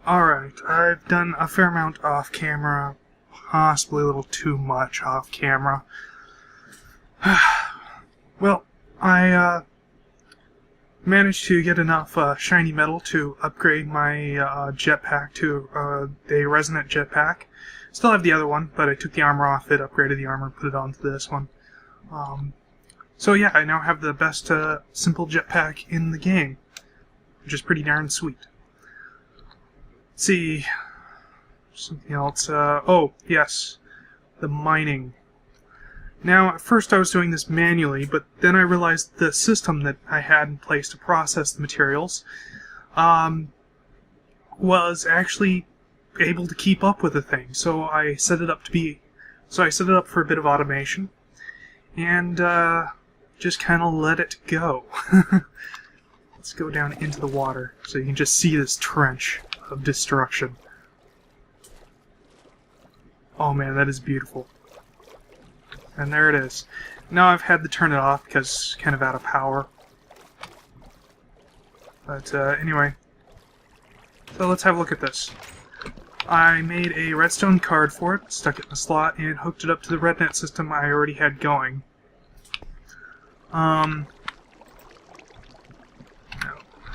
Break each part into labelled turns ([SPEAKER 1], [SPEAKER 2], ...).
[SPEAKER 1] Alright, I've done a fair amount off camera, possibly a little too much off camera. Well, I managed to get enough shiny metal to upgrade my jetpack to a resonant jetpack. Still have the other one, but I took the armor off it, upgraded the armor, put it onto this one. So yeah, I now have the best simple jetpack in the game, which is pretty darn sweet. Let's see, something else. Oh, yes, the mining. Now, at first I was doing this manually, but then I realized the system that I had in place to process the materials was actually able to keep up with the thing. So I set it up for a bit of automation, and just kind of let it go. Let's go down into the water so you can just see this trench of destruction. Oh man, that is beautiful. And there it is. Now I've had to turn it off because it's kind of out of power. But anyway, so let's have a look at this. I made a redstone card for it, stuck it in the slot, and hooked it up to the RedNet system I already had going. Now,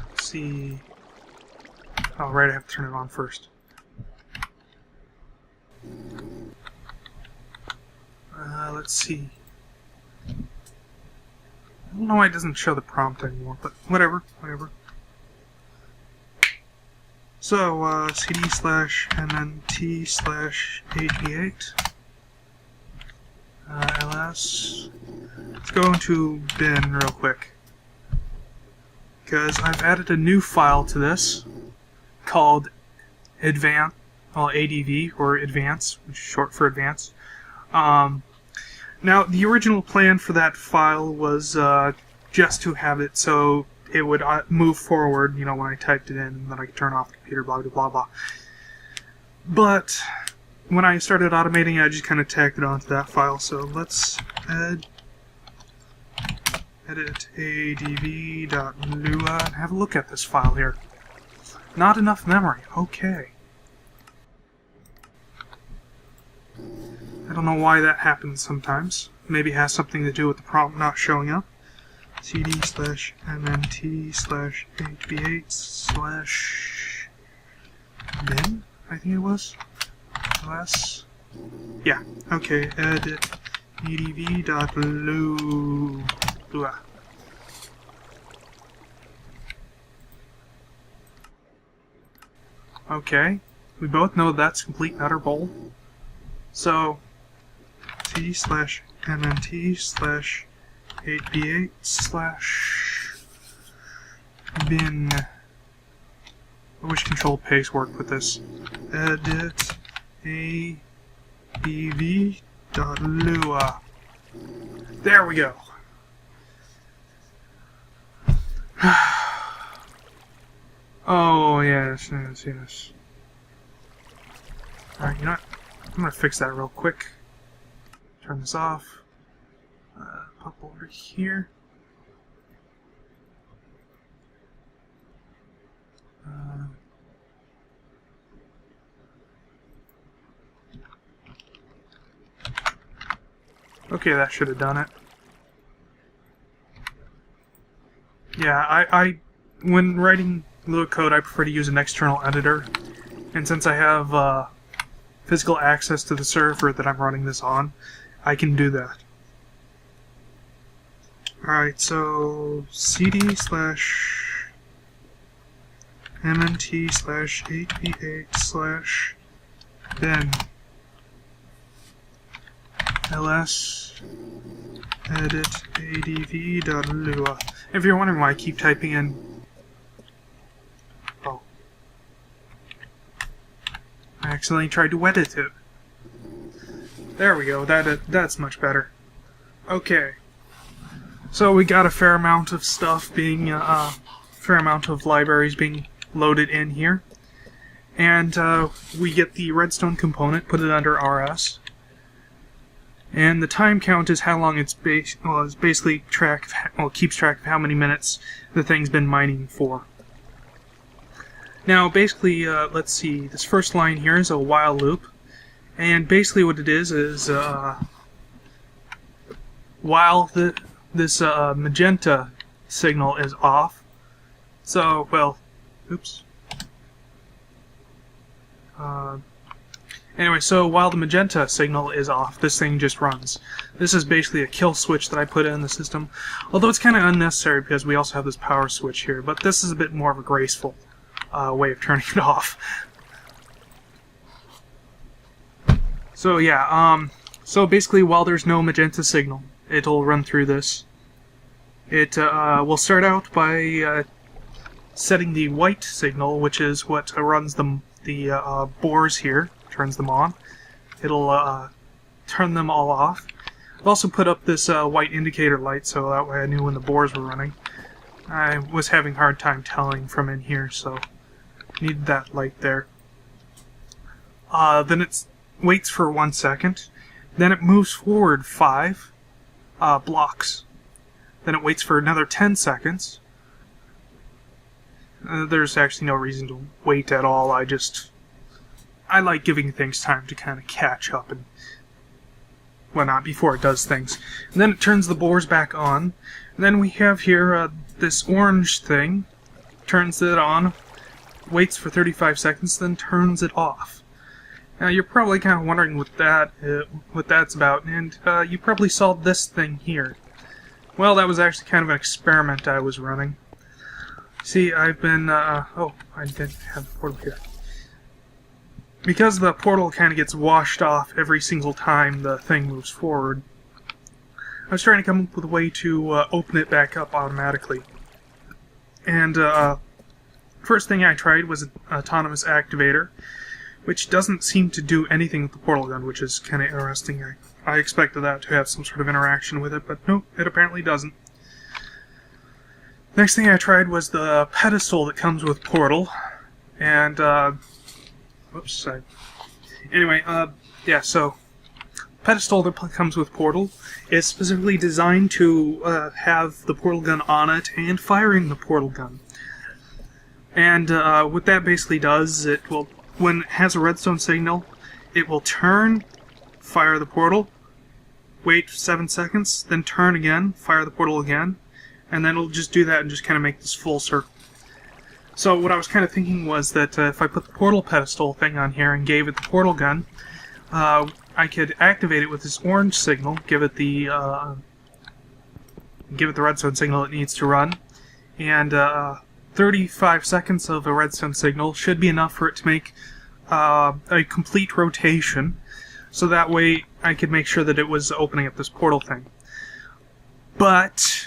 [SPEAKER 1] let's see. Oh, right, I have to turn it on first. Let's see. I don't know why it doesn't show the prompt anymore, but whatever. So, cd/mnt/8b8 ls. Let's go into bin real quick, because I've added a new file to this called ADV, or advance, which is short for advance. Now, the original plan for that file was just to have it so it would move forward, when I typed it in, and then I could turn off the computer, blah, blah, blah, blah. But when I started automating, I just kind of tacked it onto that file, so let's edit adv.lua and have a look at this file here. Not enough memory, okay. I don't know why that happens sometimes. Maybe it has something to do with the prompt not showing up. cd/mnt/8b8/bin, I think it was. Yeah, okay, edit adv.lua. Okay, we both know that's complete and utter bull. So, cd/mnt/8b8/bin. I wish control paste worked with this. Edit adv.lua. There we go. Oh, yes. Alright, you know what? I'm gonna fix that real quick. Turn this off. Pop over here. Okay, that should have done it. Yeah, when writing Lua code, I prefer to use an external editor. And since I have physical access to the server that I'm running this on, I can do that. Alright, so cd/mnt/8b8/bin ls edit adv.lua. If you're wondering why I keep typing in... Oh. I accidentally tried to edit it. There we go, that's much better. Okay. So we got a fair amount of stuff being, fair amount of libraries being loaded in here. And we get the redstone component, put it under RS. And the time count is how long it's basically keeps track of how many minutes the thing's been mining for. Now, basically, let's see. This first line here is a while loop, and basically what it is while this magenta signal is off. So, well, oops. Anyway, so while the magenta signal is off, this thing just runs. This is basically a kill switch that I put in the system, although it's kind of unnecessary because we also have this power switch here, but this is a bit more of a graceful way of turning it off. So yeah, so basically while there's no magenta signal, it'll run through this. It will start out by setting the white signal, which is what runs the bores here, turns them on. It'll turn them all off. I've also put up this white indicator light so that way I knew when the bores were running. I was having a hard time telling from in here, so need that light there. Then it waits for 1 second. Then it moves forward 5 blocks. Then it waits for another 10 seconds. There's actually no reason to wait at all. I like giving things time to kind of catch up and whatnot before it does things. And then it turns the bores back on. And then we have here this orange thing. Turns it on, waits for 35 seconds, then turns it off. Now you're probably kind of wondering what that's about, and you probably saw this thing here. Well, that was actually kind of an experiment I was running. See, I've been, oh, I didn't have the portal here. Because the portal kind of gets washed off every single time the thing moves forward, I was trying to come up with a way to open it back up automatically. And, first thing I tried was an autonomous activator, which doesn't seem to do anything with the portal gun, which is kind of interesting. I expected that to have some sort of interaction with it, but no, it apparently doesn't. Next thing I tried was the pedestal that comes with Portal, and, whoops, anyway, yeah, so, pedestal that comes with Portal is specifically designed to have the portal gun on it and firing the portal gun. And what that basically does, it will, when it has a redstone signal, it will turn, fire the portal, wait 7 seconds, then turn again, fire the portal again, and then it'll just do that and just kind of make this full circle. So what I was kind of thinking was that if I put the portal pedestal thing on here and gave it the portal gun, I could activate it with this orange signal, give it the redstone signal it needs to run, and 35 seconds of a redstone signal should be enough for it to make a complete rotation, so that way I could make sure that it was opening up this portal thing. But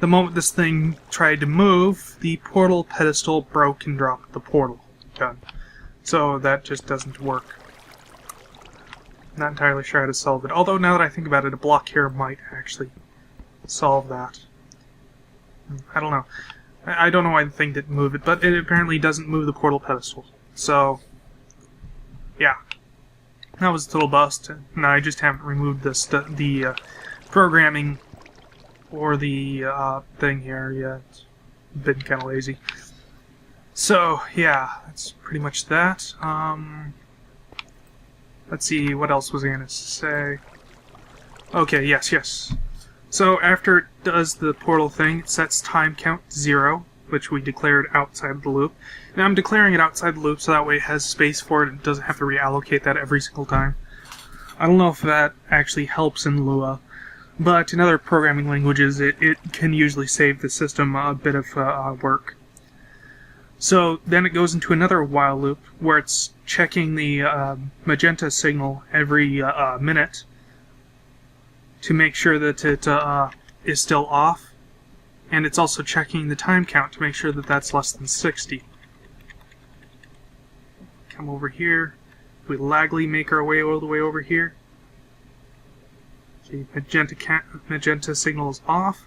[SPEAKER 1] the moment this thing tried to move, the portal pedestal broke and dropped the portal gun. So that just doesn't work. Not entirely sure how to solve it. Although now that I think about it, a block here might actually solve that. I don't know. I don't know why the thing didn't move it, but it apparently doesn't move the portal pedestal. So, yeah. That was a total bust, and I just haven't removed the programming or the thing here yet. Been kind of lazy. So, yeah, that's pretty much that. Let's see, what else was I going to say? Okay, yes. So after it does the portal thing, it sets time count to 0, which we declared outside of the loop. Now I'm declaring it outside the loop so that way it has space for it and doesn't have to reallocate that every single time. I don't know if that actually helps in Lua, but in other programming languages it can usually save the system a bit of work. So then it goes into another while loop where it's checking the magenta signal every minute to make sure that it is still off, and it's also checking the time count to make sure that that's less than 60. Come over here, we lagly make our way all the way over here. See, magenta signal is off,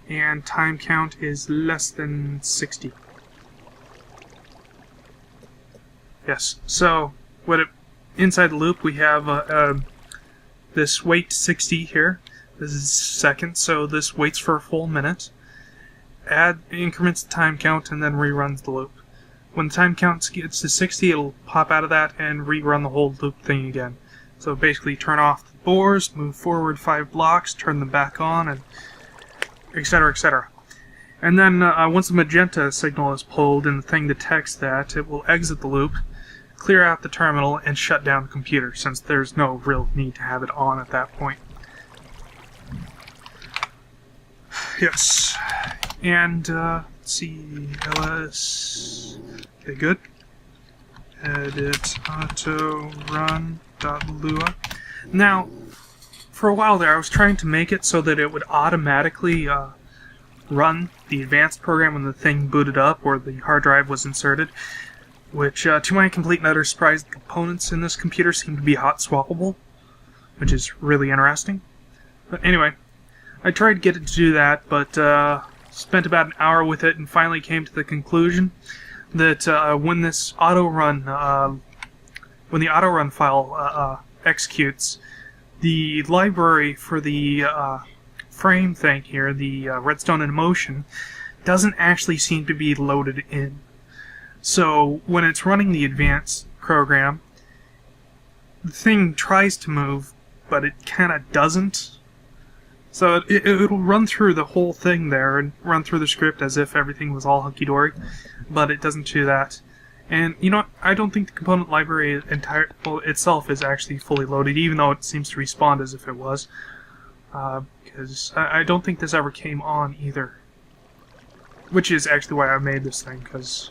[SPEAKER 1] and time count is less than 60. Yes, so inside the loop we have this wait 60 here. This is seconds, so this waits for a full minute. Increments the time count and then reruns the loop. when the time count gets to 60, it'll pop out of that and rerun the whole loop thing again. So basically turn off the boars, move forward 5 blocks, turn them back on, and etc, etc. And then once the magenta signal is pulled and the thing detects that, it will exit the loop, clear out the terminal, and shut down the computer, since there's no real need to have it on at that point. Yes. And, let's see, ls... Okay, good. Edit auto run.lua. Now, for a while there, I was trying to make it so that it would automatically run the advanced program when the thing booted up or the hard drive was inserted, which, to my complete and utter surprise, the components in this computer seem to be hot swappable, which is really interesting. But anyway, I tried to get it to do that, but spent about an hour with it and finally came to the conclusion that when this when the auto-run file executes, the library for the frame thing here, the redstone in motion, doesn't actually seem to be loaded in. So when it's running the advanced program, the thing tries to move, but it kind of doesn't. So it'll run through the whole thing there and run through the script as if everything was all hunky-dory, but it doesn't do that. And, you know, I don't think the component library itself is actually fully loaded, even though it seems to respond as if it was. Because I don't think this ever came on either. Which is actually why I made this thing, because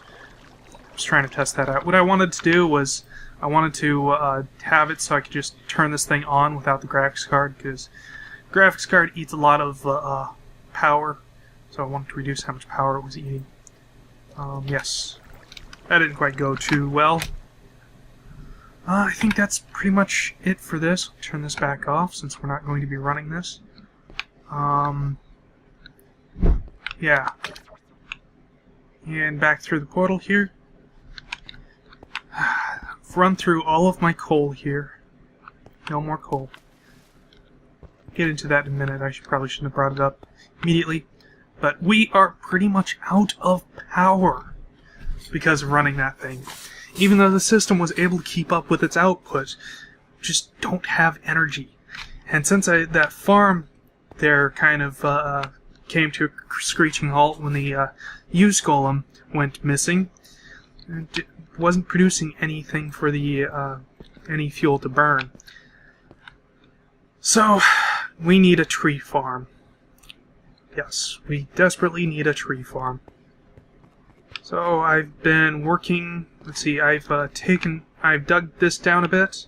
[SPEAKER 1] I was trying to test that out. What I wanted to do was, I wanted to have it so I could just turn this thing on without the graphics card, because graphics card eats a lot of power, so I wanted to reduce how much power it was eating. Yes. That didn't quite go too well. I think that's pretty much it for this. I'll turn this back off since we're not going to be running this. Yeah. And back through the portal here. I've run through all of my coal here. No more coal. Get into that in a minute. I probably shouldn't have brought it up immediately. But we are pretty much out of power because of running that thing. Even though the system was able to keep up with its output, just don't have energy. And since that farm there kind of came to a screeching halt when the use golem went missing, it wasn't producing anything for the any fuel to burn. So we need a tree farm. Yes, we desperately need a tree farm. So I've been working, let's see, I've dug this down a bit.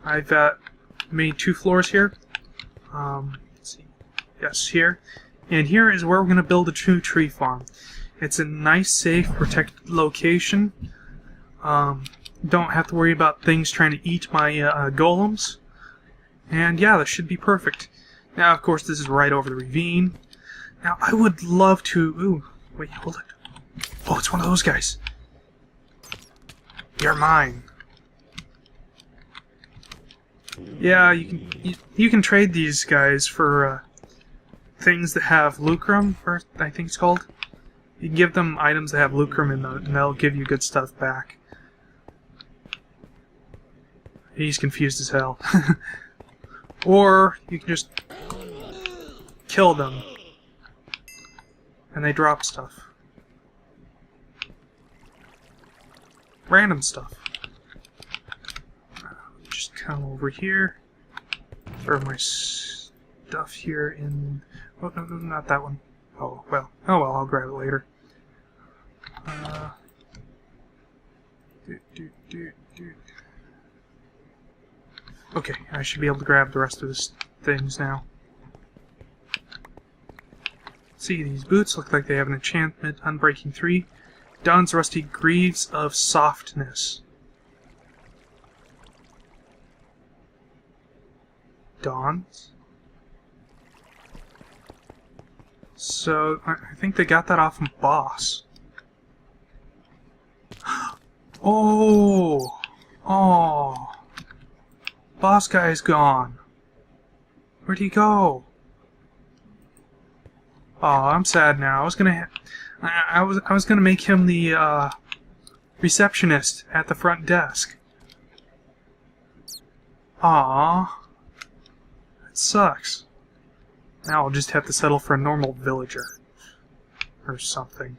[SPEAKER 1] I've made 2 floors here. Let's see, yes, here. And here is where we're going to build a true tree farm. It's a nice, safe, protected location. Don't have to worry about things trying to eat my golems. And yeah, this should be perfect. Now, of course, this is right over the ravine. Now, I would love to... Ooh, wait, hold it. Oh, it's one of those guys. You're mine. Yeah, you can trade these guys for things that have lucrum, or I think it's called. You can give them items that have lucrum in them, and they'll give you good stuff back. He's confused as hell. Or you can just kill them, and they drop stuff. Random stuff. Just come over here. Throw my stuff here in... Oh, no, not that one. Oh, well, I'll grab it later. Okay, I should be able to grab the rest of the things now. See, these boots look like they have an enchantment, Unbreaking 3. Dawn's Rusty Greaves of Softness. Dawn's? So, I think they got that off from Boss. Oh! Oh! Boss guy's gone. Where'd he go? Oh, I'm sad now. I was gonna make him the Receptionist at the front desk. Aww. That sucks. Now I'll just have to settle for a normal villager. Or something.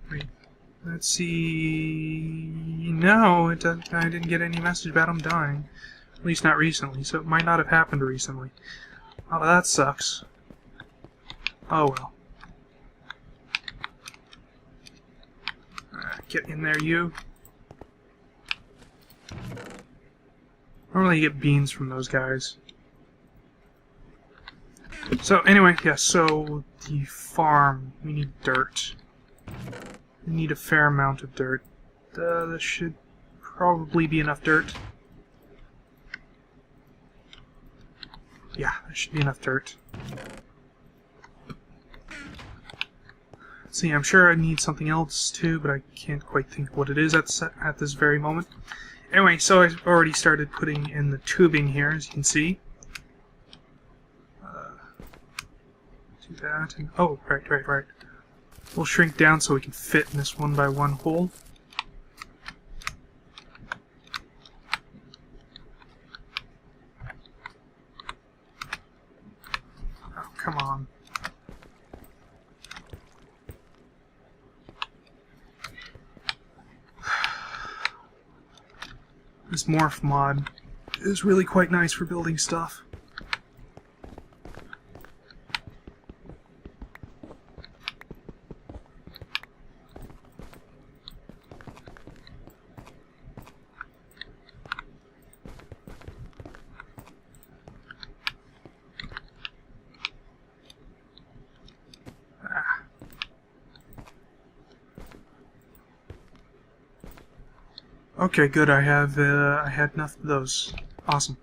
[SPEAKER 1] Wait, let's see... No, I didn't get any message about him dying. At least not recently, so it might not have happened recently. Oh, that sucks. Oh well. Get in there, you. Normally you get beans from those guys. So anyway, yes, so the farm, we need dirt. We need a fair amount of dirt. This should probably be enough dirt. Yeah, there should be enough dirt. See, I'm sure I need something else too, but I can't quite think what it is at this very moment. Anyway, so I've already started putting in the tubing here, as you can see. Do that, and oh, right. We'll shrink down so we can fit in this one by one hole. Oh, come on. This morph mod is really quite nice for building stuff. Okay, good. I had enough of those. Awesome.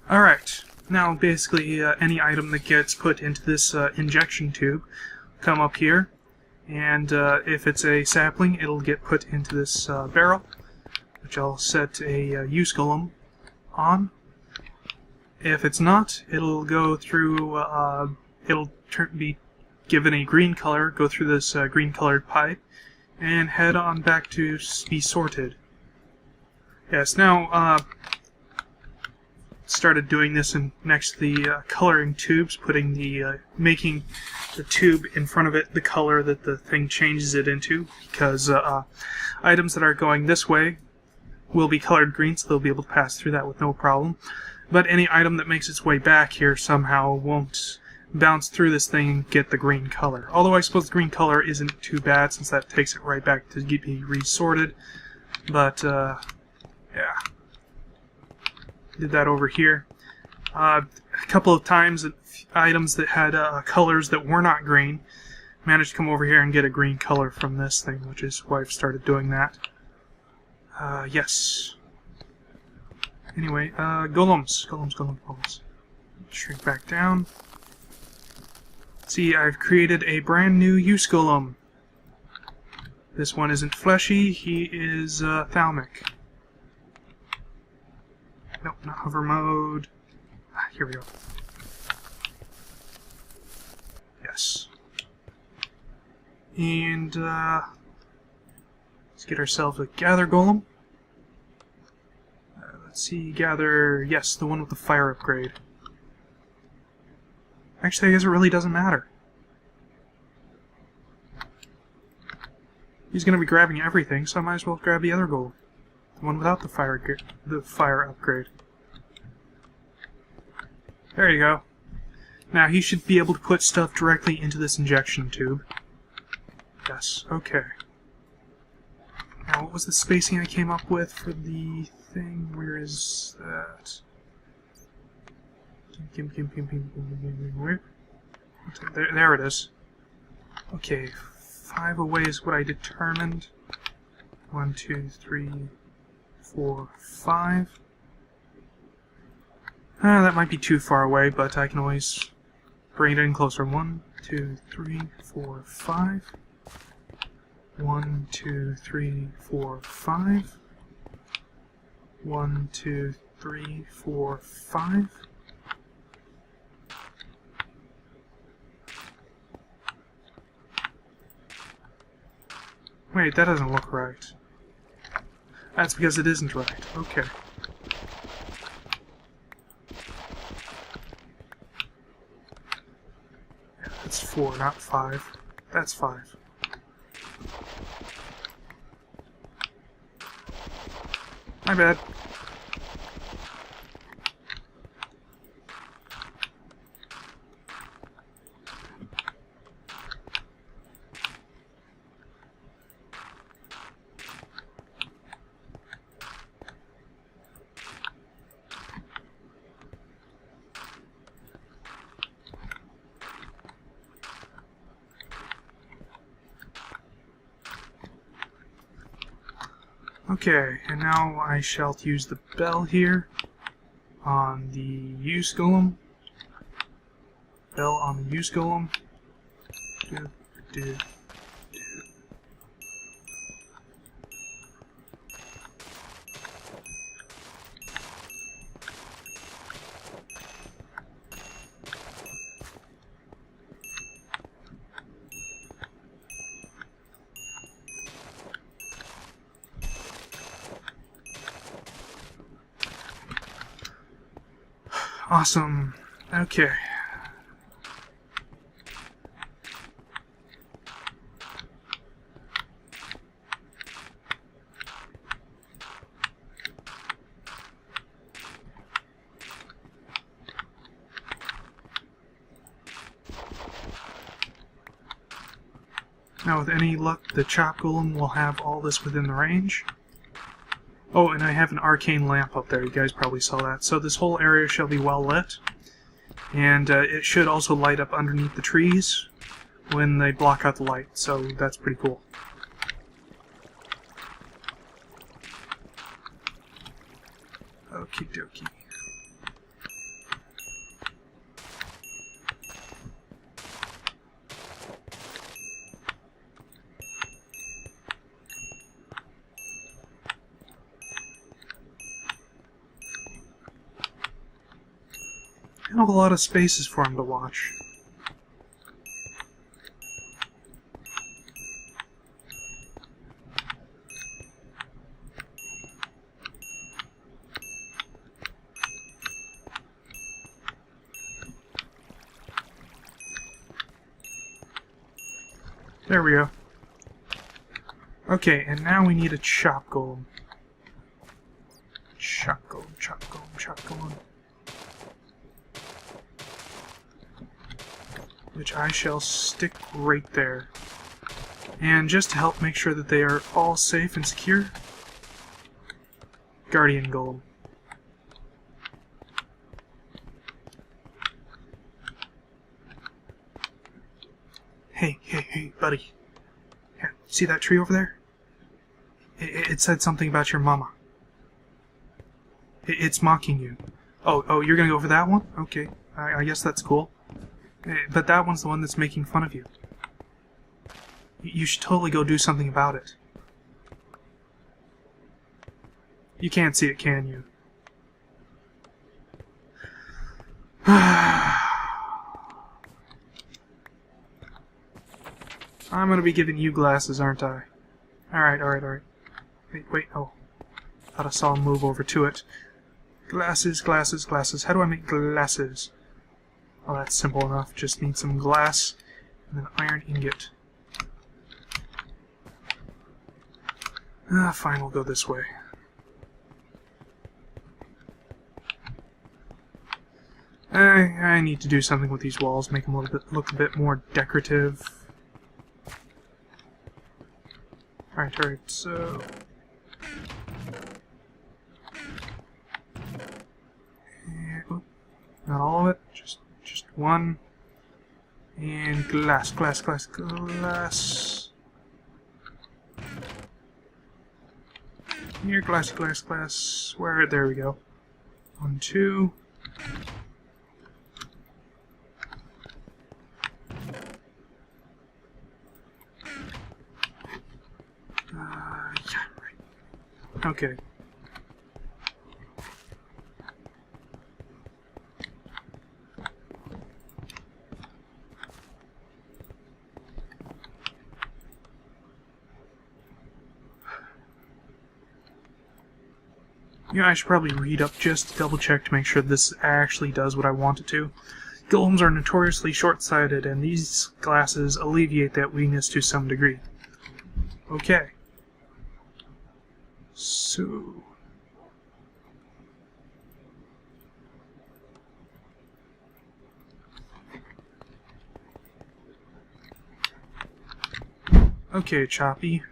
[SPEAKER 1] Alright, now basically any item that gets put into this injection tube come up here, and if it's a sapling, it'll get put into this barrel, which I'll set a use golem on. If it's not, it'll go through, it'll be given a green color, go through this green colored pipe, and head on back to be sorted. Yes, now started doing this next to the coloring tubes, putting the making the tube in front of it the color that the thing changes it into, because items that are going this way will be colored green, so they'll be able to pass through that with no problem. But any item that makes its way back here somehow won't bounce through this thing and get the green color. Although I suppose the green color isn't too bad, since that takes it right back to be resorted. But, yeah. Did that over here. A couple of times, items that had colors that were not green managed to come over here and get a green color from this thing, which is why I've started doing that. Yes. Anyway, golems. Golems. Shrink back down. See, I've created a brand new use golem. This one isn't fleshy, he is Thalmic. Nope, not hover mode. Here we go. Yes. And let's get ourselves a gather golem. Let's see, gather, yes, the one with the fire upgrade. Actually, I guess it really doesn't matter. He's going to be grabbing everything, so I might as well grab the other golem. The one without the fire upgrade. There you go. Now, he should be able to put stuff directly into this injection tube. Yes, okay. Now, what was the spacing I came up with for the thing? Where is that? Where? There it is. Okay, 5 away is what I determined. 1, 2, 3, 4, 5. That might be too far away, but I can always bring it in closer. 1, 2, 3, 4, 5. 1, 2, 3, 4, 5. 1, 2, 3, 4, 5. Wait, that doesn't look right. That's because it isn't right. Okay. That's 4, not 5. That's 5. My bad. Okay, and now I shall use the bell here on the use golem. Bell on the use golem. Do, do. Awesome. Okay. Now, with any luck, the chop golem will have all this within the range. Oh, and I have an arcane lamp up there. You guys probably saw that. So this whole area shall be well lit. And it should also light up underneath the trees when they block out the light. So that's pretty cool. Okie dokie. I don't have a lot of spaces for him to watch. There we go. Okay, and now we need a chop golem. Chop golem, chop golem, chop golem. Which I shall stick right there. And just to help make sure that they are all safe and secure, Guardian Golem. Hey, buddy. Yeah, see that tree over there? It said something about your mama. It's mocking you. Oh, you're gonna go for that one? Okay, I guess that's cool. But that one's the one that's making fun of you. You should totally go do something about it. You can't see it, can you? I'm gonna be giving you glasses, aren't I? Alright. Wait, oh. Thought I saw him move over to it. Glasses. How do I make glasses? Oh, that's simple enough. Just need some glass and an iron ingot. Fine, we'll go this way. I need to do something with these walls, make them look a bit more decorative. Alright, so... Not all of it, just one. And glass. Here, glass. Where? There we go. 1, 2. Yeah, right. Okay. Yeah, I should probably read up just to double check to make sure this actually does what I want it to. Golems are notoriously short-sighted, and these glasses alleviate that weakness to some degree. Okay. So... Okay, Choppy.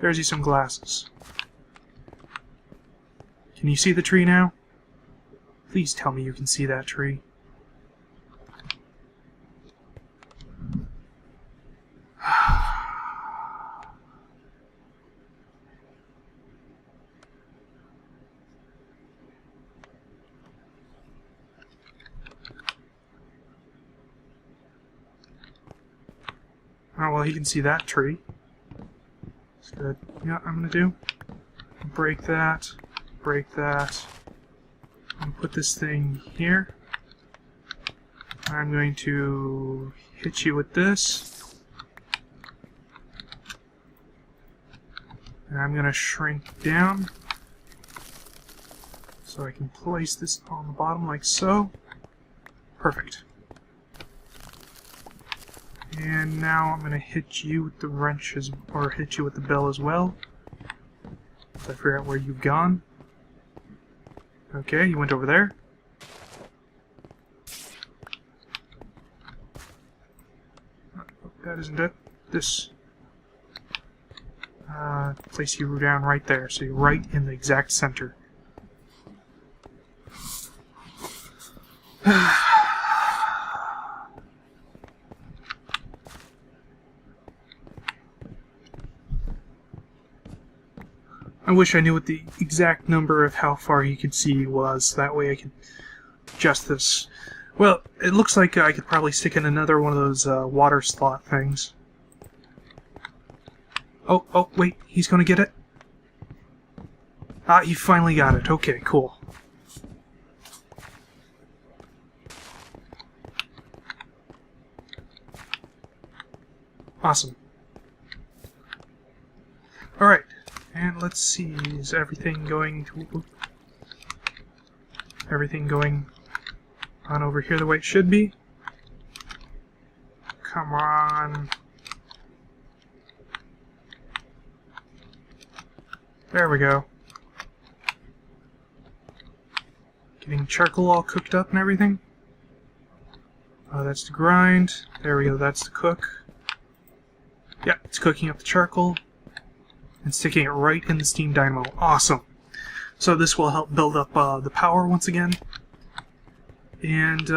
[SPEAKER 1] There's you some glasses. Can you see the tree now? Please tell me you can see that tree. Oh, well, he can see that tree. That's good. Yeah, I'm gonna do. Break that. Break that. And put this thing here. I'm going to hit you with this. And I'm going to shrink down. So I can place this on the bottom like so. Perfect. And now I'm going to hit you with the wrenches, or hit you with the bell as well. So I figure out where you've gone. Okay, you went over there. That isn't it. This. Place you down right there, so you're right in the exact center. I wish I knew what the exact number of how far you could see was. That way I could adjust this. Well, it looks like I could probably stick in another one of those water slot things. Oh, wait, he's gonna get it? Ah, he finally got it. Okay, cool. Awesome. Alright, and let's see, is everything going to... Everything going on over here the way it should be? Come on. There we go. Getting charcoal all cooked up and everything. Oh, that's the grind. There we go, that's the cook. Yeah, it's cooking up the charcoal and sticking it right in the steam dynamo. Awesome. So this will help build up the power once again. And,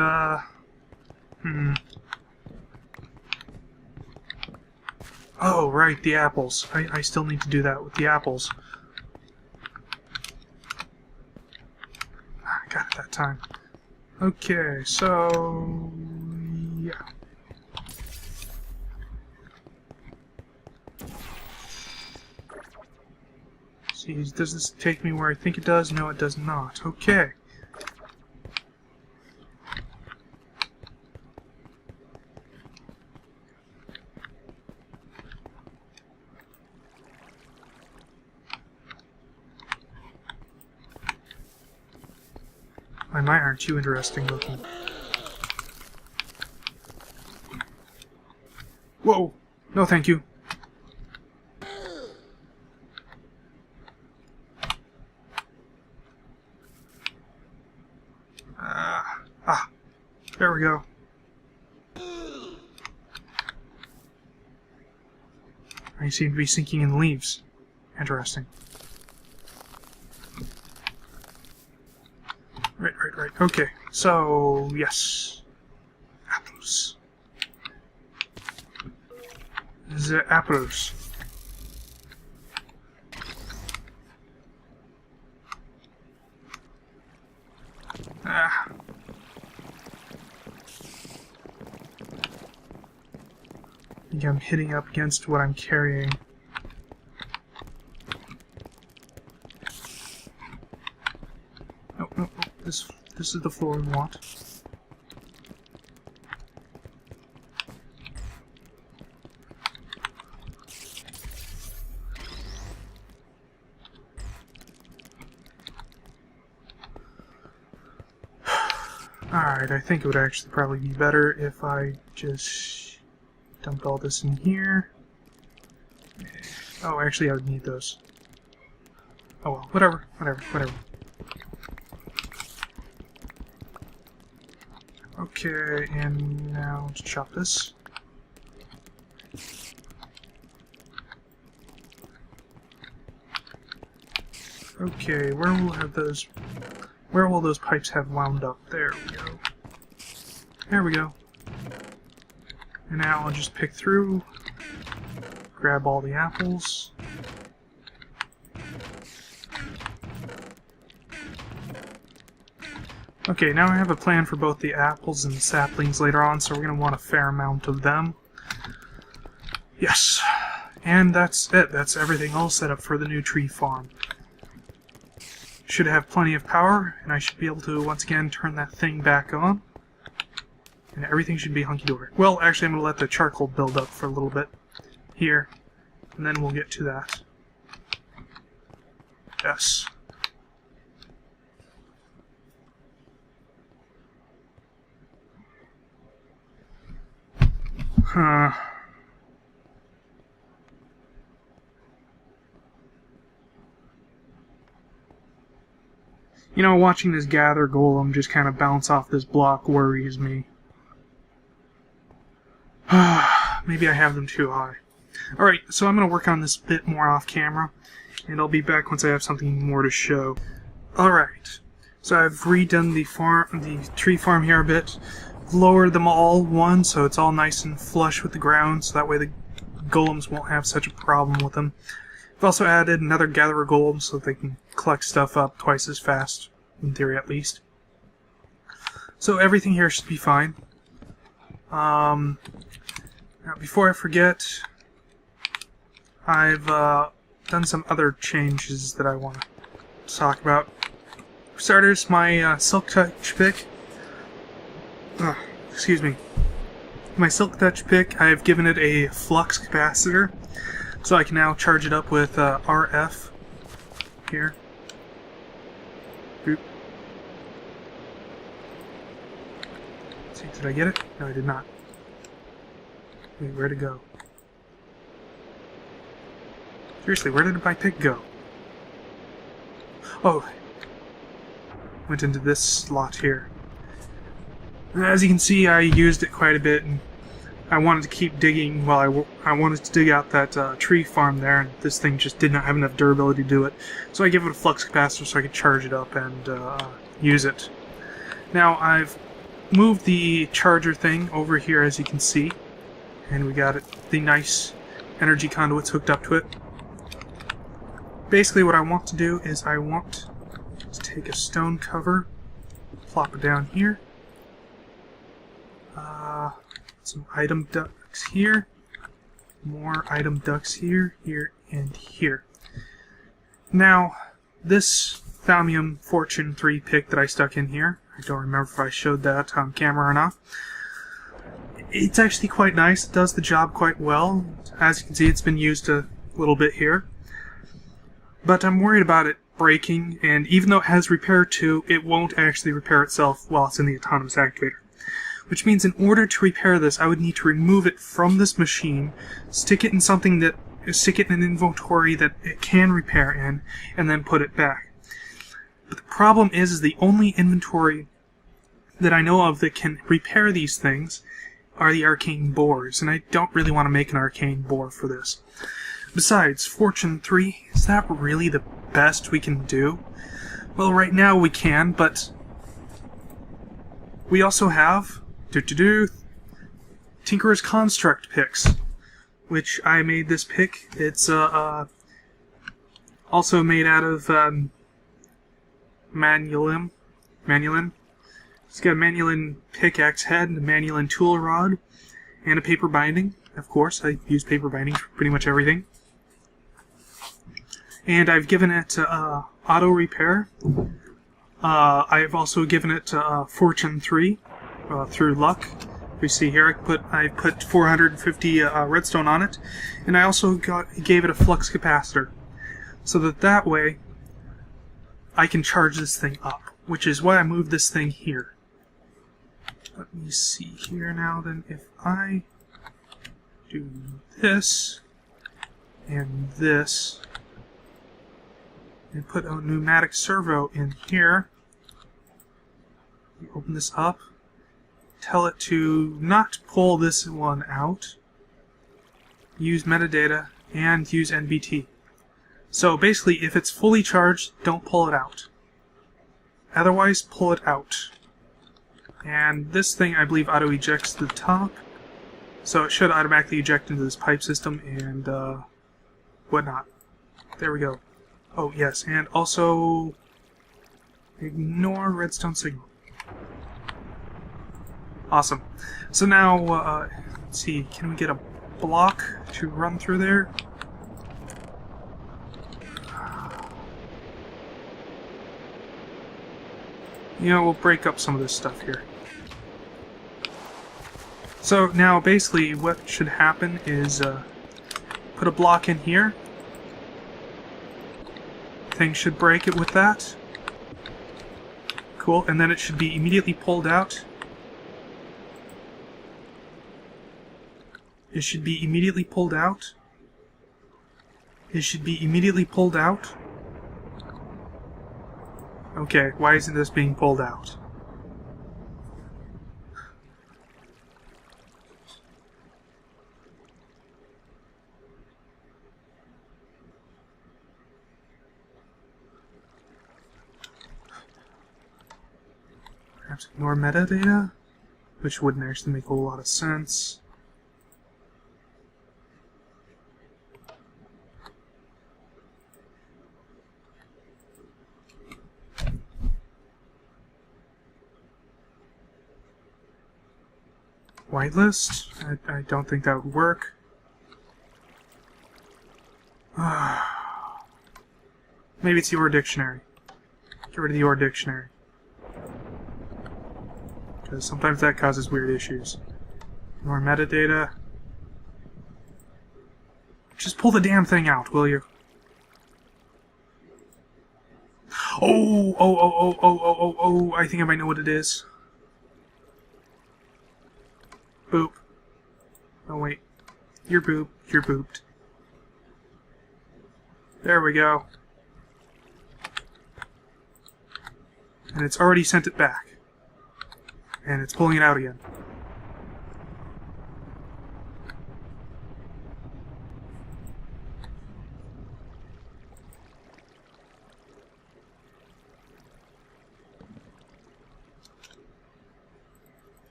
[SPEAKER 1] Oh, right, the apples. I still need to do that with the apples. I got it that time. Okay, so... yeah. See, does this take me where I think it does? No, it does not. Okay. My mine aren't too interesting looking. Whoa! No thank you. There we go. I seem to be sinking in the leaves. Interesting. Right. Okay, so, yes. Apples. The apples. Ah. I think I'm hitting up against what I'm carrying. No. This is the floor we want. Alright, I think it would actually probably be better if I just dumped all this in here. Oh, actually I would need those. Oh well, whatever. Okay, and now let's chop this. Okay, where will those pipes have wound up? There we go. There we go. And now I'll just pick through, grab all the apples. Okay, now I have a plan for both the apples and the saplings later on, so we're going to want a fair amount of them. Yes. And that's it. That's everything all set up for the new tree farm. Should have plenty of power, and I should be able to once again turn that thing back on. And everything should be hunky-dory. Well, actually I'm going to let the charcoal build up for a little bit here, and then we'll get to that. Yes. Huh. You know, watching this gather golem just kind of bounce off this block worries me. Maybe I have them too high. Alright, so I'm going to work on this a bit more off camera, and I'll be back once I have something more to show. Alright, so I've redone the tree farm here a bit, lowered them all one so it's all nice and flush with the ground, so that way the golems won't have such a problem with them. I've also added another gatherer golem so that they can collect stuff up twice as fast, in theory at least. So everything here should be fine. Now before I forget, I've done some other changes that I want to talk about. For starters, my Silk Touch pick. Excuse me. My Silk Touch pick, I've given it a flux capacitor, so I can now charge it up with RF here. Boop. Let's see, did I get it? No, I did not. Wait, where'd it go? Seriously, where did my pick go? Oh, went into this slot here. As you can see, I used it quite a bit, and I wanted to keep digging while I wanted to dig out that tree farm there, and this thing just did not have enough durability to do it. So I gave it a flux capacitor so I could charge it up and use it. Now I've moved the charger thing over here, as you can see, and we got the nice energy conduits hooked up to it. Basically what I want to do is I want to take a stone cover, plop it down here. Some item ducts here, more item ducts here, here, and here. Now, this Thaumcraft Fortune 3 pick that I stuck in here, I don't remember if I showed that on camera or not. It's actually quite nice, it does the job quite well. As you can see, it's been used a little bit here. But I'm worried about it breaking, and even though it has repair 2, it won't actually repair itself while it's in the autonomous activator. Which means in order to repair this, I would need to remove it from this machine, stick it in an inventory that it can repair in, and then put it back. But the problem is the only inventory that I know of that can repair these things are the arcane bores, and I don't really want to make an arcane bore for this. Besides, Fortune 3, is that really the best we can do? Well, right now we can, but we also have Tinkerer's Construct picks, which I made this pick. It's also made out of manulin. It's got a manulin pickaxe head, a manulin tool rod, and a paper binding. Of course, I use paper bindings for pretty much everything. And I've given it auto repair. I've also given it Fortune 3 through luck. We see here I put 450 redstone on it, and I also gave it a flux capacitor, so that way I can charge this thing up, which is why I moved this thing here. Let me see here now then. If I do this and this and put a pneumatic servo in here, you open this up, tell it to not pull this one out, use metadata, and use NBT. So basically, if it's fully charged, don't pull it out. Otherwise, pull it out. And this thing, I believe, auto-ejects to the top, so it should automatically eject into this pipe system and whatnot. There we go. Oh, yes, and also ignore redstone signal. Awesome. So now, let's see, can we get a block to run through there? You know, we'll break up some of this stuff here. So now, basically, what should happen is put a block in here. Thing should break it with that. Cool, and then it should be immediately pulled out. It should be immediately pulled out. It should be immediately pulled out. Okay, why isn't this being pulled out? Perhaps ignore metadata, which wouldn't actually make a whole lot of sense. Whitelist? I don't think that would work. Maybe it's your dictionary. Get rid of the your dictionary. Because sometimes that causes weird issues. More metadata. Just pull the damn thing out, will you? Oh, I think I might know what it is. Boop. Oh wait. You're boop. You're booped. There we go. And it's already sent it back. And it's pulling it out again.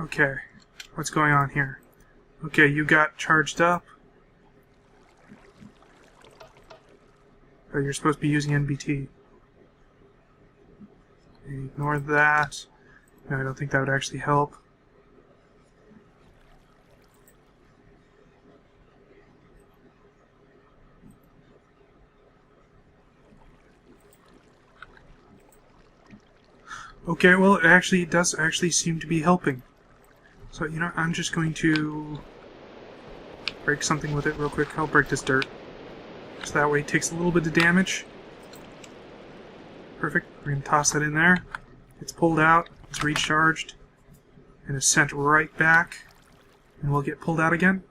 [SPEAKER 1] Okay, what's going on here? Okay, you got charged up. But you're supposed to be using NBT. Ignore that. No, I don't think that would actually help. Okay, well, it actually does actually seem to be helping. So, you know, I'm just going to break something with it real quick. I'll break this dirt. So that way it takes a little bit of damage. Perfect. We're going to toss that in there. It's pulled out. It's recharged. And it's sent right back. And we'll get pulled out again.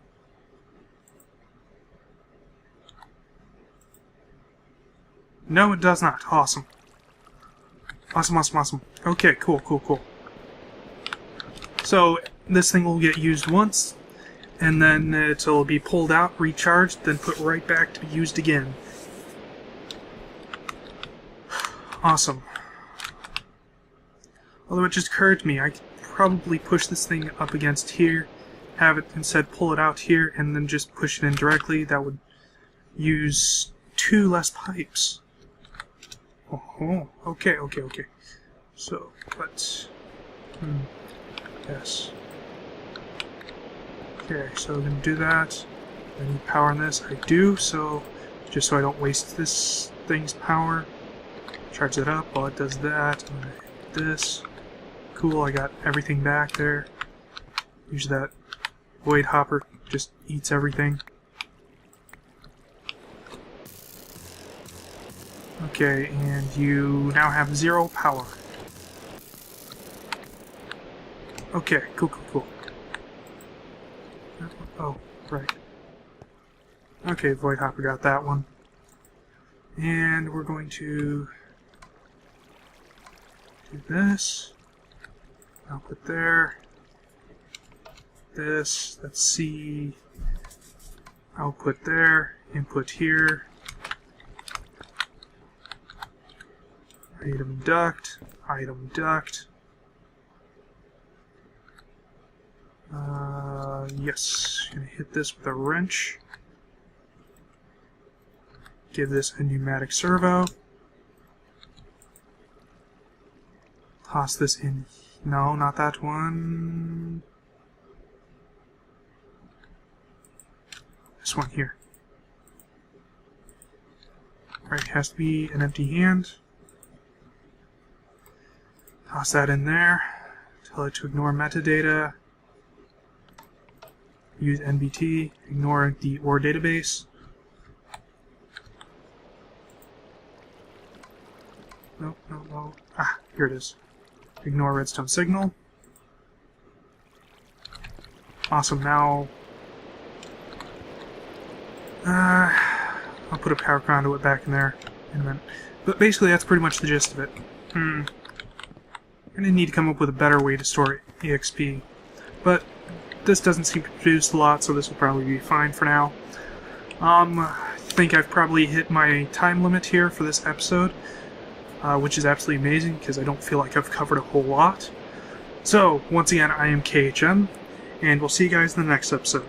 [SPEAKER 1] No, it does not. Awesome. Awesome. Okay, cool. So, this thing will get used once, and then it'll be pulled out, recharged, then put right back to be used again. Awesome. Although it just occurred to me, I could probably push this thing up against here, have it instead pull it out here, and then just push it in directly. That would use 2 less pipes. Oh, okay. So, let's... Yes. Okay, so we're going to do that. I need power on this. I do, so just so I don't waste this thing's power. Charge it up while it does that. I'm going to hit this. Cool, I got everything back there. Usually that void hopper just eats everything. Okay, and you now have 0 power. Okay, cool. Oh, right. Okay, Void Hopper got that one. And we're going to do this. Output there. This, that's C. Output there. Input here. Item duct. Item duct. Yes, gonna hit this with a wrench. Give this a pneumatic servo. Toss this in. No, not that one. This one here. Right, it has to be an empty hand. Toss that in there. Tell it to ignore metadata. Use NBT. Ignore the OR database. No. Ah, here it is. Ignore redstone signal. Awesome, now... I'll put a power conduit back in there in a minute. But basically that's pretty much the gist of it. I'm gonna need to come up with a better way to store EXP. But this doesn't seem to produce a lot, so this will probably be fine for now. I think I've probably hit my time limit here for this episode. Which is absolutely amazing because I don't feel like I've covered a whole lot. So, once again, I am KHM, and we'll see you guys in the next episode.